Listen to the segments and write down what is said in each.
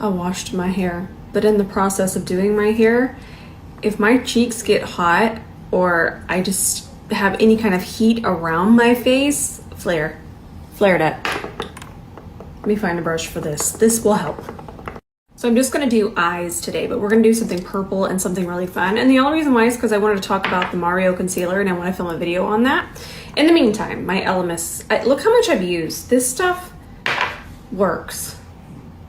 I washed my hair, but in the process of doing my hair, if my cheeks get hot or I just have any kind of heat around my face, flared up. Let me find a brush for this. This will help. So I'm just gonna do eyes today, but we're gonna do something purple and something really fun. And the only reason why is because I wanted to talk about the Mario concealer and I want to film a video on that. In the meantime, my Elemis, look how much I've used. This stuff works.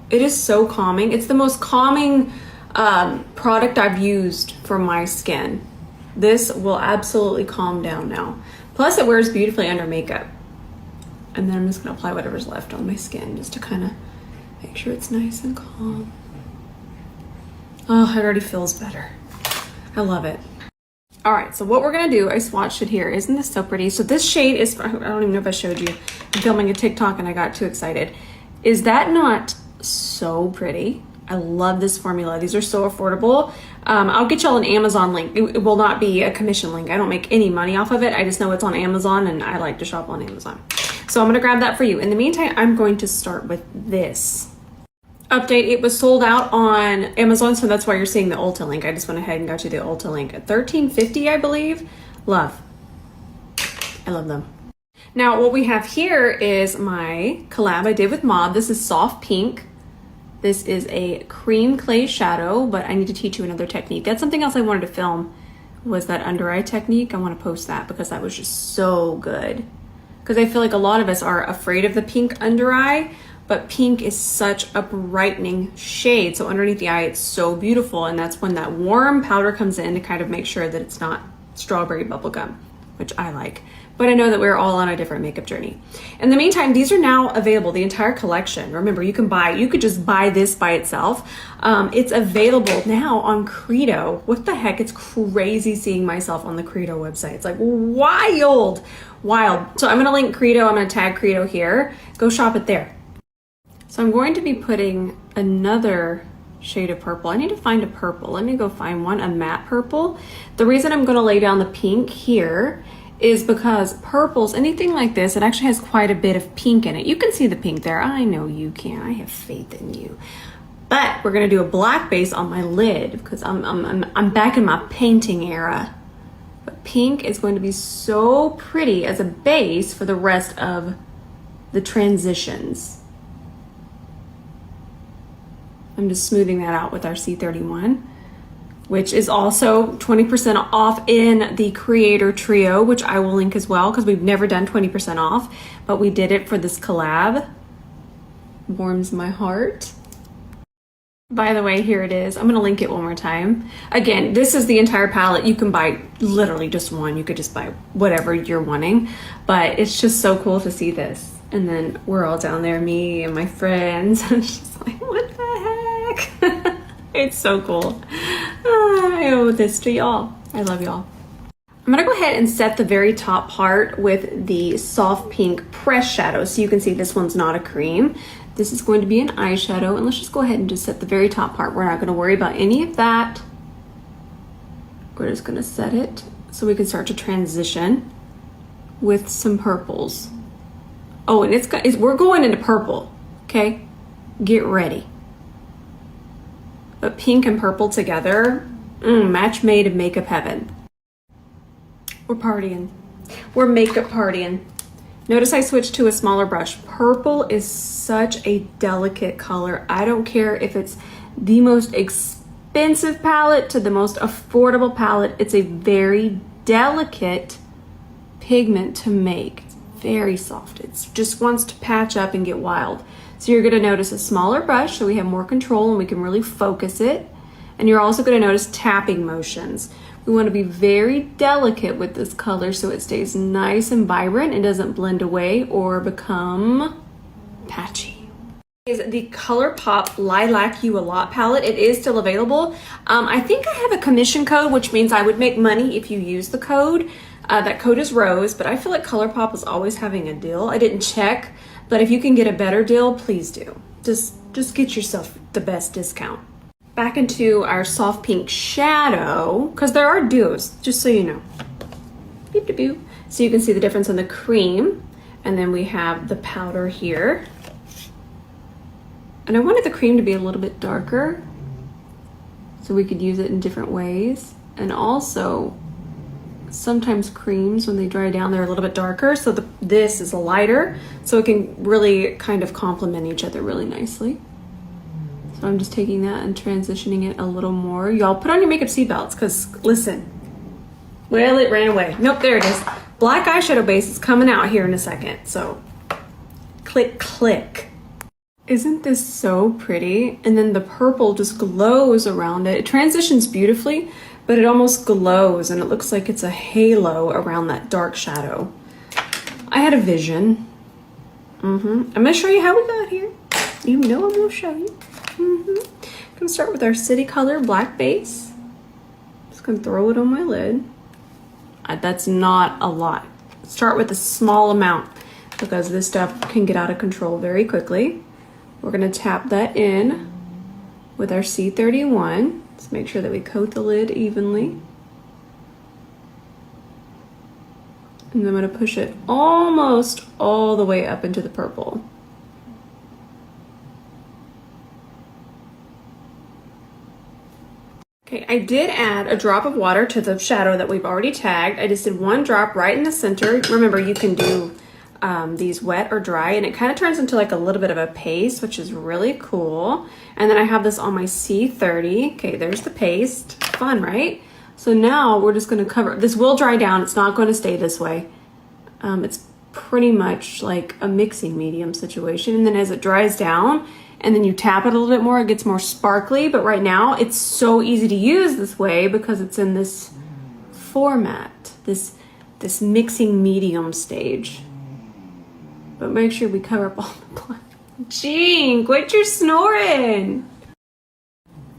It is so calming. It's the most calming product I've used for my skin. This will absolutely calm down now. Plus it wears beautifully under makeup. And then I'm just gonna apply whatever's left on my skin just to kind of make sure it's nice and calm. Oh, it already feels better. I love it. All right, so what we're gonna do, I swatched it here. Isn't this so pretty? So this shade is, I don't even know if I showed you. I'm filming a TikTok and I got too excited. Is that not so pretty? I love this formula. These are so affordable. I'll get y'all an Amazon link. It will not be a commission link. I don't make any money off of it. I just know it's on Amazon and I like to shop on Amazon. So I'm gonna grab that for you. In the meantime, I'm going to start with this. Update, it was sold out on Amazon, so that's why you're seeing the Ulta link. I just went ahead and got you the Ulta link at $13.50, I believe. Love. I love them. Now, what we have here is my collab I did with Mob. This is soft pink. This is a cream clay shadow, but I need to teach you another technique. That's something else I wanted to film, was that under eye technique. I want to post that because that was just so good. Because I feel like a lot of us are afraid of the pink under eye, but pink is such a brightening shade. So underneath the eye, it's so beautiful. And that's when that warm powder comes in to kind of make sure that it's not strawberry bubblegum, which I like. But I know that we're all on a different makeup journey. In the meantime, these are now available, the entire collection. Remember, you could just buy this by itself. It's available now on Credo. What the heck? It's crazy seeing myself on the Credo website. It's like wild. So I'm gonna link Credo, I'm gonna tag Credo here. Go shop it there. So I'm going to be putting another shade of purple. I need to find a purple. Let me go find one, a matte purple. The reason I'm gonna lay down the pink here is because purples, anything like this, it actually has quite a bit of pink in it. You can see the pink there. I know you can. I have faith in you. But we're gonna do a black base on my lid because I'm back in my painting era. But pink is going to be so pretty as a base for the rest of the transitions. I'm just smoothing that out with our C31, which is also 20% off in the Creator Trio, which I will link as well because we've never done 20% off, but we did it for this collab. Warms my heart. By the way, here it is. I'm gonna link it one more time. Again, this is the entire palette. You can buy literally just one. You could just buy whatever you're wanting, but it's just so cool to see this. And then we're all down there, me and my friends. It's just like, what the heck? It's so cool. I owe this to y'all. I love y'all. I'm gonna go ahead and set the very top part with the soft pink press shadow. So you can see this one's not a cream. This is going to be an eyeshadow, and let's just go ahead and just set the very top part. We're not gonna worry about any of that. We're just gonna set it so we can start to transition with some purples. Oh, and we're going into purple, okay? Get ready. But pink and purple together, match made in makeup heaven. We're partying. We're makeup partying. Notice I switched to a smaller brush. Purple is such a delicate color. I don't care if it's the most expensive palette to the most affordable palette. It's a very delicate pigment to make. It's very soft. It just wants to patch up and get wild. So you're gonna notice a smaller brush so we have more control and we can really focus it. And you're also gonna notice tapping motions. We wanna be very delicate with this color so it stays nice and vibrant and doesn't blend away or become patchy. Is the ColourPop Lilac You A Lot palette. It is still available. I think I have a commission code, which means I would make money if you use the code. That code is Rose, but I feel like ColourPop is always having a deal. I didn't check, but if you can get a better deal, please do. Just get yourself the best discount. Back into our soft pink shadow, because there are duos, just so you know. Beep de boo. So you can see the difference in the cream, and then we have the powder here. And I wanted the cream to be a little bit darker so we could use it in different ways. And also, sometimes creams, when they dry down, they're a little bit darker. So this is a lighter, so it can really kind of complement each other really nicely. So I'm just taking that and transitioning it a little more. Y'all put on your makeup seatbelts, because listen, well, it ran away. Nope, there it is. Black eyeshadow base is coming out here in a second. So click, click. Isn't this so pretty? And then the purple just glows around it. It transitions beautifully, but it almost glows and it looks like it's a halo around that dark shadow. I had a vision. I'm gonna show you how we got here. You know I'm gonna show you. I'm gonna start with our City Color black base. Just gonna throw it on my lid. That's not a lot. Start with a small amount because this stuff can get out of control very quickly. We're gonna tap that in with our C31. Let's make sure that we coat the lid evenly. And then I'm gonna push it almost all the way up into the purple. Okay, I did add a drop of water to the shadow that we've already tagged. I just did one drop right in the center. Remember, you can do these wet or dry, and it kind of turns into like a little bit of a paste, which is really cool. And then I have this on my C30. Okay, there's the paste. Fun, right? So now we're just going to cover. This will dry down. It's not going to stay this way. It's pretty much like a mixing medium situation. And then as it dries down and then you tap it a little bit more, it gets more sparkly. But right now it's so easy to use this way because it's in this format, this mixing medium stage. But make sure we cover up all the blood. Gene, quit your snoring.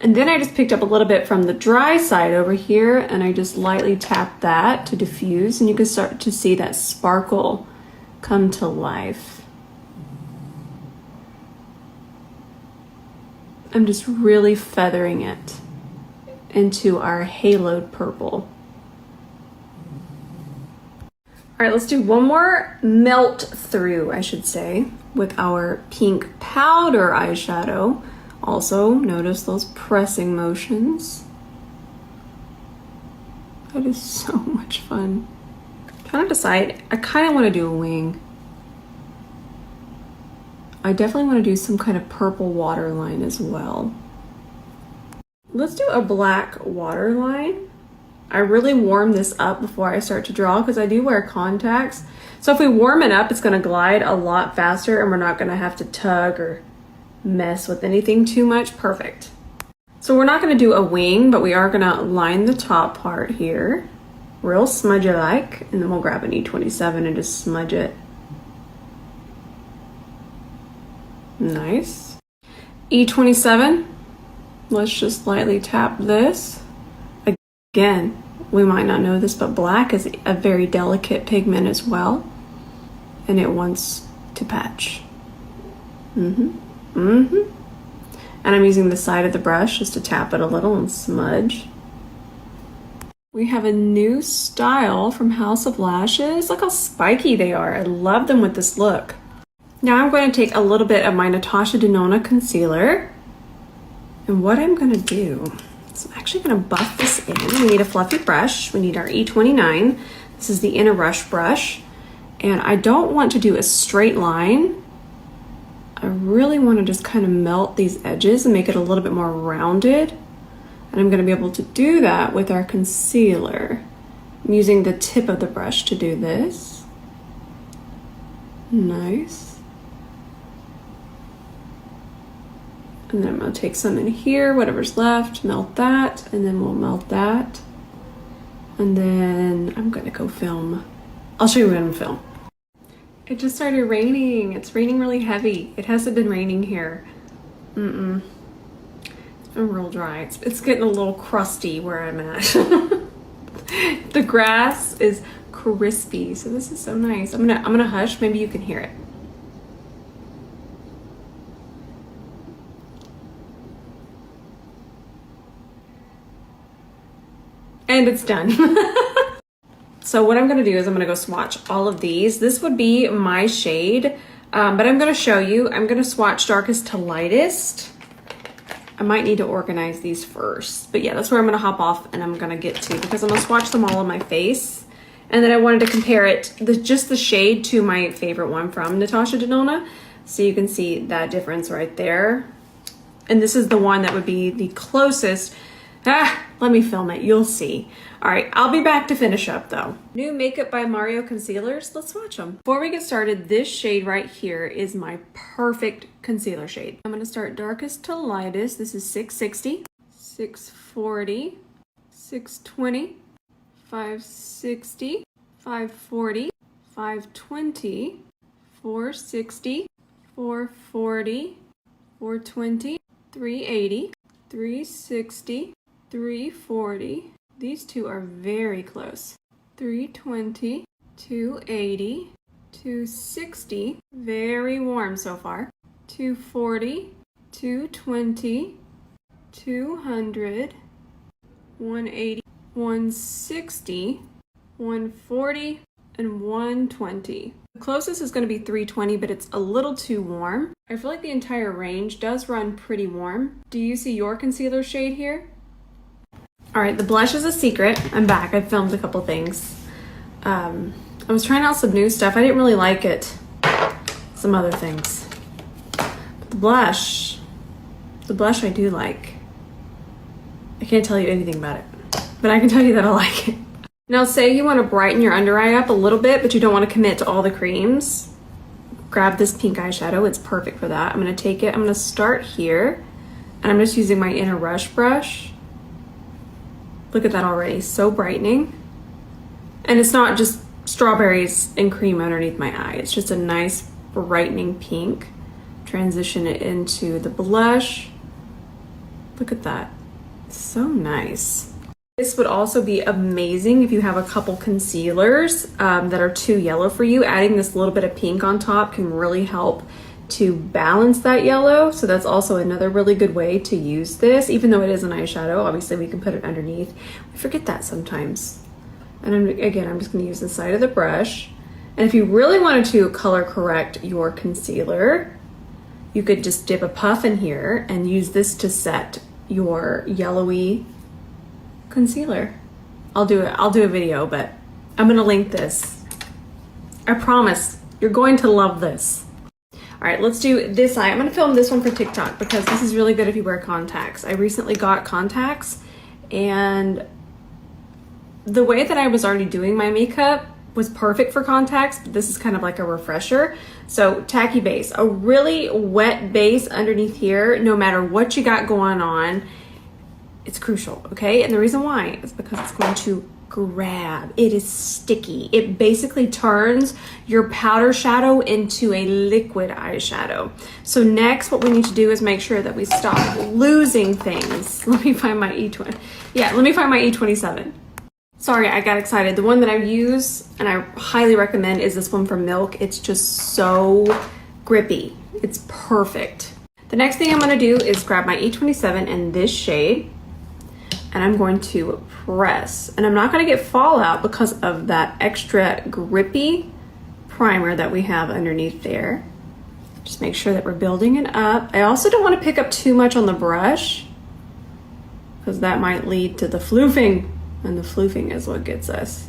And then I just picked up a little bit from the dry side over here and I just lightly tapped that to diffuse, and you can start to see that sparkle come to life. I'm just really feathering it into our haloed purple. All right, let's do one more melt through, I should say, with our pink powder eyeshadow. Also, notice those pressing motions. That is so much fun. Trying to decide, I kind of want to do a wing. I definitely want to do some kind of purple waterline as well. Let's do a black waterline. I really warm this up before I start to draw because I do wear contacts. So if we warm it up, it's going to glide a lot faster and we're not going to have to tug or mess with anything too much. Perfect. So we're not going to do a wing, but we are going to line the top part here. Real smudgy like, and then we'll grab an E27 and just smudge it. Nice. E27, let's just lightly tap this. Again, we might not know this, but black is a very delicate pigment as well, and it wants to patch. And I'm using the side of the brush just to tap it a little and smudge. We have a new style from House of Lashes. Look how spiky they are. I love them with this look. Now I'm going to take a little bit of my Natasha Denona concealer, and what I'm going to do is I'm actually going to buff this in. We need a fluffy brush. We need our E29. This is the Inner Rush brush, and I don't want to do a straight line. I really want to just kind of melt these edges and make it a little bit more rounded, and I'm going to be able to do that with our concealer. I'm using the tip of the brush to do this. Nice. And then I'm going to take some in here, whatever's left, melt that, and then we'll melt that. And then I'm going to go film. I'll show you when I'm film. It just started raining. It's raining really heavy. It hasn't been raining here. It's been real dry. It's getting a little crusty where I'm at. The grass is crispy, so this is so nice. I'm gonna hush. Maybe you can hear it. And it's done. So what I'm gonna do is I'm gonna go swatch all of these. This would be my shade. But I'm gonna show you. I'm gonna swatch darkest to lightest. I might need to organize these first. But yeah, that's where I'm gonna hop off and I'm gonna get to, because I'm gonna swatch them all on my face. And then I wanted to compare it, just the shade, to my favorite one from Natasha Denona. So you can see that difference right there. And this is the one that would be the closest. Let me film it, you'll see. All right, I'll be back to finish up though. New Makeup by Mario concealers, let's swatch them. Before we get started, this shade right here is my perfect concealer shade. I'm gonna start darkest to lightest. This is 660, 640, 620, 560, 540, 520, 460, 440, 420, 380, 360, 340. These two are very close. 320, 280, 260, very warm so far. 240, 220, 200, 180, 160, 140, and 120. The closest is going to be 320, but it's a little too warm. I feel like the entire range does run pretty warm. Do you see your concealer shade here? All right, the blush is a secret. I'm back. I filmed a couple things. I was trying out some new stuff. I didn't really like it. Some other things. But the blush I do like. I can't tell you anything about it, but I can tell you that I like it. Now, say you want to brighten your under eye up a little bit, but you don't want to commit to all the creams. Grab this pink eyeshadow. It's perfect for that. I'm going to take it. I'm going to start here, and I'm just using my inner rush brush. Look at that already, so brightening. And it's not just strawberries and cream underneath my eye. It's just a nice brightening pink. Transition it into the blush. Look at that, so nice. This would also be amazing if you have a couple concealers that are too yellow for you. Adding this little bit of pink on top can really help to balance that yellow. So that's also another really good way to use this. Even though it is an eyeshadow, obviously we can put it underneath. We forget that sometimes. And I'm just gonna use the side of the brush. And if you really wanted to color correct your concealer, you could just dip a puff in here and use this to set your yellowy concealer. I'll do a video, but I'm gonna link this. I promise you're going to love this. All right, let's do this eye. I'm gonna film this one for TikTok because this is really good if you wear contacts. I recently got contacts, and the way that I was already doing my makeup was perfect for contacts, but this is kind of like a refresher. So tacky base, a really wet base underneath here, no matter what you got going on, it's crucial, okay? And the reason why is because it's going to grab. It is sticky. It basically turns your powder shadow into a liquid eyeshadow. So next, what we need to do is make sure that we stop losing things. Let me find my E20. Yeah, let me find my E27. Sorry, I got excited. The one that I use and I highly recommend is this one from Milk. It's just so grippy. It's perfect. The next thing I'm gonna do is grab my E27 in this shade, and I'm going to press. And I'm not gonna get fallout because of that extra grippy primer that we have underneath there. Just make sure that we're building it up. I also don't wanna pick up too much on the brush because that might lead to the floofing, and the floofing is what gets us.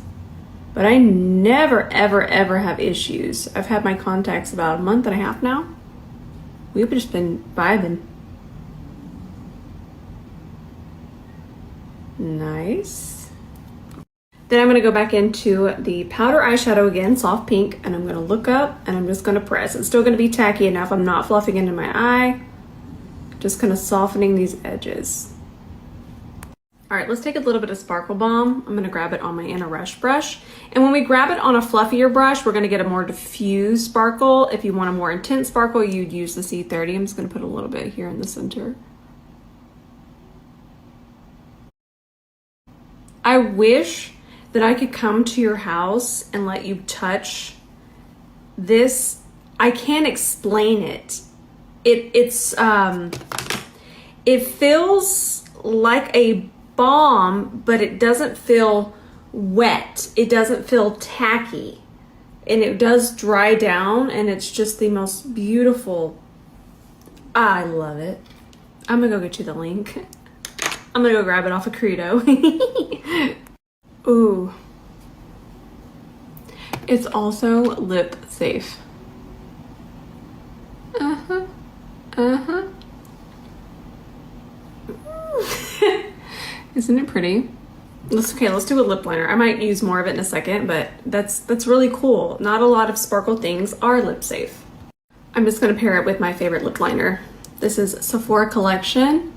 But I never, ever, ever have issues. I've had my contacts about a month and a half now. We've just been vibing. Nice. Then I'm gonna go back into the powder eyeshadow again, soft pink, and I'm gonna look up and I'm just gonna press. It's still gonna be tacky enough. I'm not fluffing into my eye. Just kind of softening these edges. All right, let's take a little bit of Sparkle Balm. I'm gonna grab it on my inner rush brush. And when we grab it on a fluffier brush, we're gonna get a more diffused sparkle. If you want a more intense sparkle, you'd use the C30. I'm just gonna put a little bit here in the center. I wish that I could come to your house and let you touch this. I can't explain it. It feels like a balm, but it doesn't feel wet. It doesn't feel tacky. and it does dry down, and it's just the most beautiful. I love it. I'm gonna go get you the link. I'm gonna go grab it off of Credo. Ooh. It's also lip safe. Uh-huh. Uh-huh. Isn't it pretty? Let's do a lip liner. I might use more of it in a second, but that's really cool. Not a lot of sparkle things are lip safe. I'm just gonna pair it with my favorite lip liner. This is Sephora Collection.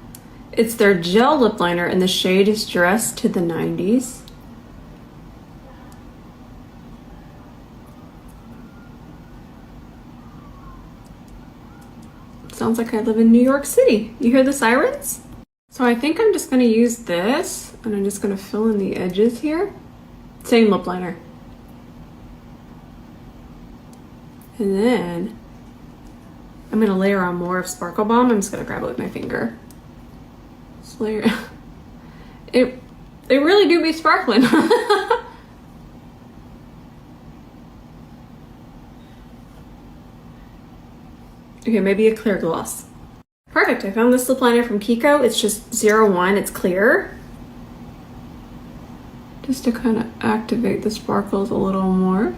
It's their gel lip liner, and the shade is Dress to the 90s. Sounds like I live in New York City. You hear the sirens? So I think I'm just gonna use this, and I'm just gonna fill in the edges here. Same lip liner. And then I'm gonna layer on more of Sparkle Balm. I'm just gonna grab it with my finger. Just layer. It really do be sparkling. Okay, maybe a clear gloss. Perfect, I found this lip liner from Kiko. It's just 01, it's clear. Just to kind of activate the sparkles a little more.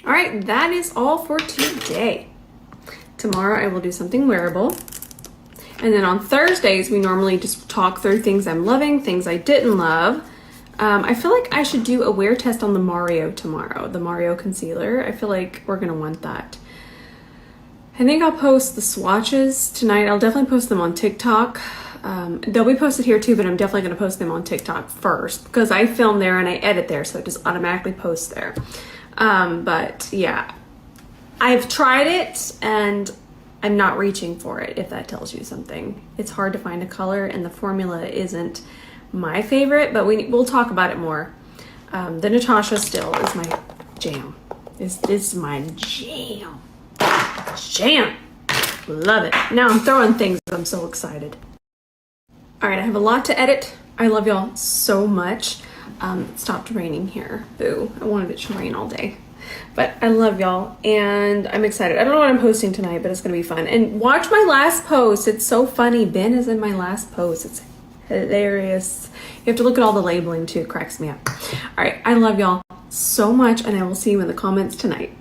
All right, that is all for today. Tomorrow I will do something wearable. And then on Thursdays, we normally just talk through things I'm loving, things I didn't love. I feel like I should do a wear test on the Mario tomorrow, the Mario concealer. I feel like we're gonna want that. I think I'll post the swatches tonight. I'll definitely post them on TikTok. They'll be posted here too, but I'm definitely gonna post them on TikTok first because I film there and I edit there, so it just automatically posts there. But yeah, I've tried it and I'm not reaching for it, if that tells you something. It's hard to find a color and the formula isn't my favorite, but we'll talk about it more. The Natasha Still is my jam. Is my jam. Jam. Love it. Now I'm throwing things. I'm so excited. All right, I have a lot to edit. I love y'all so much. It stopped raining here. Boo. I wanted it to rain all day. But I love y'all and I'm excited. I don't know what I'm posting tonight, but it's gonna be fun. And watch my last post. It's so funny. Ben is in my last post. It's hilarious. You have to look at all the labeling too. It cracks me up. All right, I love y'all so much and I will see you in the comments tonight.